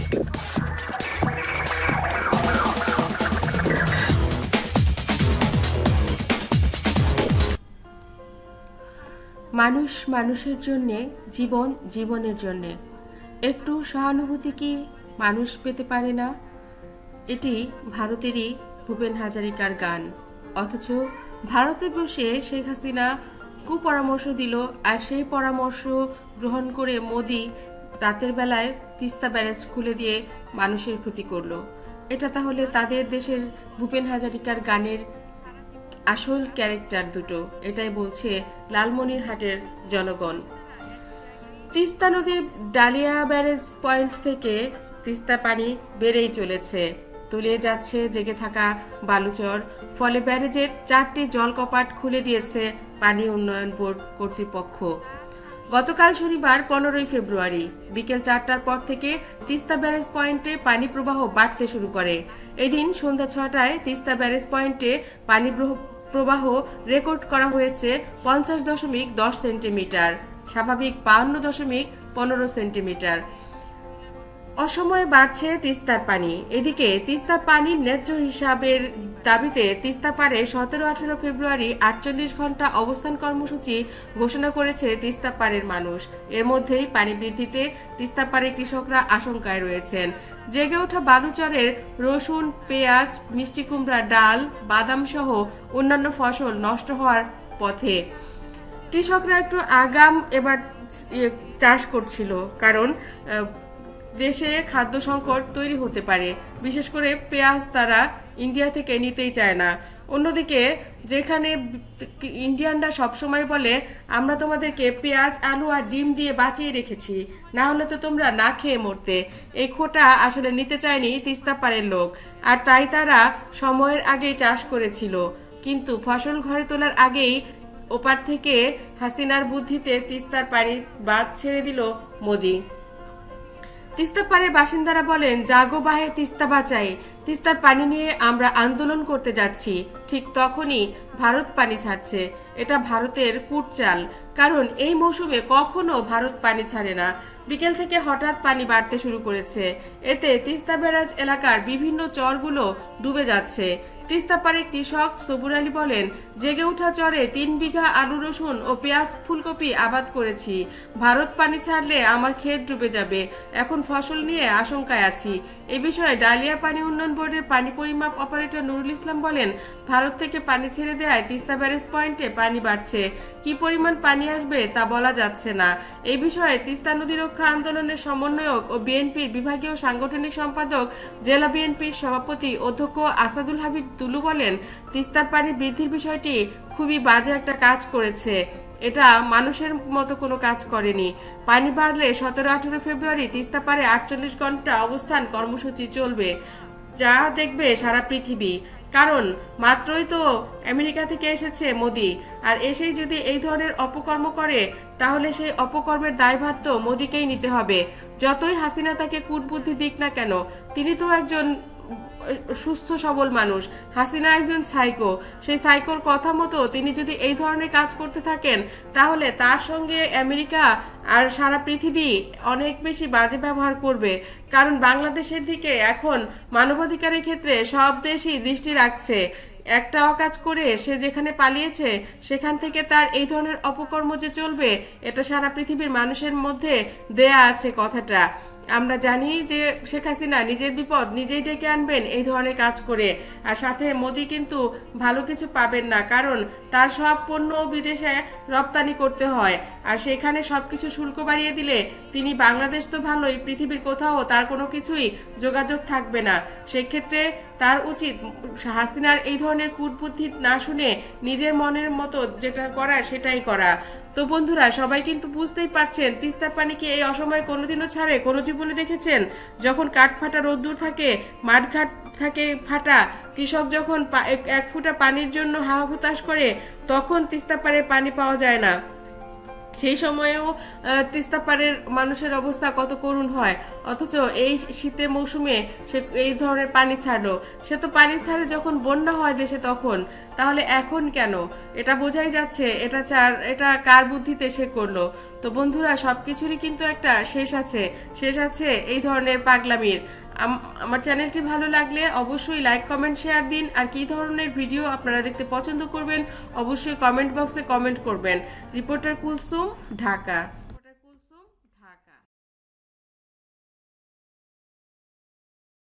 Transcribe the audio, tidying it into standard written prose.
মানুষ মানুষের জন্যে, জীবন জীবনের জন্যে একটু সহানুভূতি কি মানুষ পেতে পারে না? এটি ভারতেরই ভূপেন হাজারিকার গান। অথচ ভারতে বসে শেখ হাসিনা কুপরামর্শ দিল, আর সেই পরামর্শ গ্রহণ করে মোদি রাতের বেলায় তিস্তা ব্যারেজ খুলে দিয়ে মানুষের ক্ষতি করলো। এটা তাহলে তাদের দেশের ভূপেন হাজারিকার গানের আসল ক্যারেক্টার দুটো। এটাই বলছে লালমনিরহাটের জনগণ। তিস্তা নদীর ডালিয়া ব্যারেজ পয়েন্ট থেকে তিস্তা পানি বেড়েই চলেছে, তলিয়ে যাচ্ছে জেগে থাকা বালুচর। ফলে ব্যারেজের 4টি জলকপাট খুলে দিয়েছে পানি উন্নয়ন বোর্ড কর্তৃপক্ষ। গতকাল শনিবার 15 ফেব্রুয়ারি বিকেল 4টার পর থেকে তিস্তা ব্যারেজ পয়েন্টে পানি প্রবাহ বাড়তে শুরু করে। এদিন সন্ধ্যা 6টায় তিস্তা ব্যারেজ পয়েন্টে পানি প্রবাহ রেকর্ড করা হয়েছে 50.10 সেন্টিমিটার, স্বাভাবিক 52.15 সেন্টিমিটার। অসময়ে বাড়ছে তিস্তার পানি। এদিকে তিস্তার পানির ন্যায্য হিসাবের দাবিতে তিস্তা পারে 17-18 ফেব্রুয়ারি 48 ঘন্টা অবস্থান কর্মসূচি ঘোষণা করেছে তিস্তা পারের মানুষ। এর মধ্যেই পানি বৃদ্ধিতে তিস্তা পারে কৃষকরা আশঙ্কায় রয়েছেন। জেগে ওঠা বালুচরের রসুন, পেঁয়াজ, মিষ্টি কুমড়া, ডাল, বাদাম সহ অন্যান্য ফসল নষ্ট হওয়ার পথে। কৃষকরা একটু আগাম এবার চাষ করছিল, কারণ দেশে খাদ্য সংকট তৈরি হতে পারে। বিশেষ করে পেঁয়াজ তারা ইন্ডিয়া থেকে নিতেই চায় না। অন্যদিকে যেখানে ইন্ডিয়ানরা সবসময় বলে আমরা তোমাদেরকে পেঁয়াজ, আলু আর ডিম দিয়ে বাঁচিয়ে রেখেছি, না হলে তো তোমরা না খেয়ে মরতে, এই খোটা আসলে নিতে চায়নি তিস্তা পারের লোক। আর তাই তারা সময়ের আগেই চাষ করেছিল। কিন্তু ফসল ঘরে তোলার আগেই ওপার থেকে হাসিনার বুদ্ধিতে তিস্তার পানি বাঁধ ছেড়ে দিল মোদি। তিস্তা পাড়ের বাসিন্দারা বলেন, জাগো বাহে তিস্তা বাঁচাই, তিস্তার পানি নিয়ে আমরা আন্দোলন করতে যাচ্ছি। ঠিক তখনই ভারত পানি ছাড়ছে। এটা ভারতের কূটচাল, কারণ এই মৌসুমে কখনো ভারত পানি ছাড়ে না। বিকেল থেকে হঠাৎ পানি বাড়তে শুরু করেছে। এতে তিস্তা ব্যারাজ এলাকার বিভিন্ন চরগুলো ডুবে যাচ্ছে। তিস্তা পাড়ে কৃষক সবুর আলী বলেন, জেগে ওঠা চরে 3 বিঘা আলু, রসুন ও পেঁয়াজ, ফুলকপি আবাদ করেছি। ভারত পানি ছাড়লে আমার ক্ষেত ডুবে যাবে। এখন ফসল নিয়ে আশঙ্কায় আছি। এ বিষয়ে ডালিয়া পানি উন্নয়ন বোর্ডের পানি পরিমাপ অপারেটর নুরুল ইসলাম বলেন, ভারত থেকে পানি ছেড়ে দেওয়ায় তিস্তা ব্যারেজ পয়েন্টে পানি বাড়ছে। কি পরিমাণ পানি আসবে তা বলা যাচ্ছে না। এই বিষয়ে তিস্তা নদী রক্ষা আন্দোলনের সমন্বয়ক ও বিএনপির বিভাগীয় সাংগঠনিক সম্পাদক, জেলা বিএনপির সভাপতি অধ্যক্ষ আসাদুল হাবিব তুলু বলেন, তিস্তার পানি বৃদ্ধির বিষয়টি খুবই বাজে একটা কাজ করেছে। এটা মানুষের মতো কোনো কাজ করেনি। পানি বাড়লে 17-18 ফেব্রুয়ারি তিস্তা পারে 48 ঘন্টা অবস্থান কর্মসূচি চলবে, যা দেখবে সারা পৃথিবী। কারণ মাত্রই তো আমেরিকা থেকে এসেছে মোদি, আর এসেই যদি এই ধরনের অপকর্ম করে তাহলে সেই অপকর্মের দায়ভার তো মোদিকেই নিতে হবে। যতই হাসিনা তাকে কূটবুদ্ধি দিক না কেন, তিনি তো একজন সুস্থ সবল মানুষ। হাসিনা একজন সাইকো। সেই সাইকোর কথা মতো তিনি যদি এই ধরনের কাজ করতে থাকেন, তাহলে তার সঙ্গে আমেরিকা আর সারা পৃথিবী অনেক বেশি বাজে ব্যবহার করবে। কারণ বাংলাদেশের দিকে এখন মানবাধিকারের ক্ষেত্রে সব দেশই দৃষ্টি রাখছে। একটা অকাজ করে সে যেখানে পালিয়েছে সেখান থেকে তার এই ধরনের অপকর্ম যে চলবে, এটা সারা পৃথিবীর মানুষের মধ্যে দেয়া আছে কথাটা। আমরা জানি যে শেখ হাসিনা নিজের বিপদ নিজেই ডেকে আনবেন এই ধরনের কাজ করে। আর সাথে মোদি কিন্তু ভালো কিছু পাবেন না, কারণ তার সব পণ্য বিদেশে রপ্তানি করতে হয়। আর সেখানে সবকিছু শুল্ক বাড়িয়ে দিলে তিনি বাংলাদেশ তো ভালোই, পৃথিবীর কোথাও তার কোনো কিছুই যোগাযোগ থাকবে না। সেক্ষেত্রে তার উচিত হাসিনার এই ধরনের কূটবুদ্ধি না শুনে নিজের মনের মতো যেটা করার সেটাই করা। তো বন্ধুরা, সবাই কিন্তু বুঝতেই পারছেন তিস্তার পানি কি এই অসময়ে কোনোদিনও ছাড়ে? কোনো জীবনে দেখেছেন যখন কাঠ ফাটা রোদ্দুর থাকে, মাঠঘাট থাকে ফাটা, কৃষক যখন 1 ফুটা পানির জন্য হাহাহুতাশ করে, তখন তিস্তা পারে পানি পাওয়া যায় না। সেই সময়েও তিস্তা পাড়ের মানুষের অবস্থা কত করুণ হয়, অথচ এই শীতের মৌসুমে সে এই ধরনের পানি ছাড়লো। সে তো পানি ছাড়ে যখন বন্যা হয় দেশে তখন, তাহলে এখন কেন? এটা বোঝাই যাচ্ছে এটা কার বুদ্ধিতে সে করলো। তো বন্ধুরা, সবকিছুরই কিন্তু একটা শেষ আছে এই ধরনের পাগলামির। আমার চ্যানেলটি ভালো লাগলে অবশ্যই লাইক কমেন্ট শেয়ার দিন। আর কী ধরনের ভিডিও আপনারা দেখতে পছন্দ করবেন অবশ্যই কমেন্ট বক্সে কমেন্ট করবেন। রিপোর্টার কুলসুম, ঢাকা।